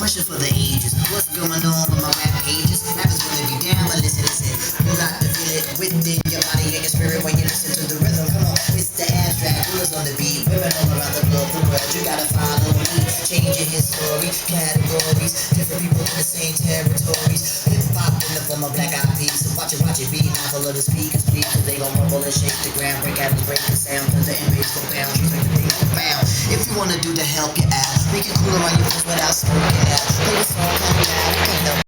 question for the ages. What's going on with my rap pages? Rappers gonna be down, but listen. You got to feel it within your body and your spirit when you listen to the rhythm. Come on, it's the abstract, rulers on the beat. Women all around the globe, the world, you gotta follow me. Changing his story, categories. Different people in the same territories. Hip-hop in the form of black-eyed peas. So watch it be mindful of the speakers, please. Cause they gon' rumble and shake the ground. Break out and break the sound. Cause the inmates go boundaries, make the thing go bound. If you wanna do to help you out, make it cool around your friends without smoking out. Play a song, come loud, ain't no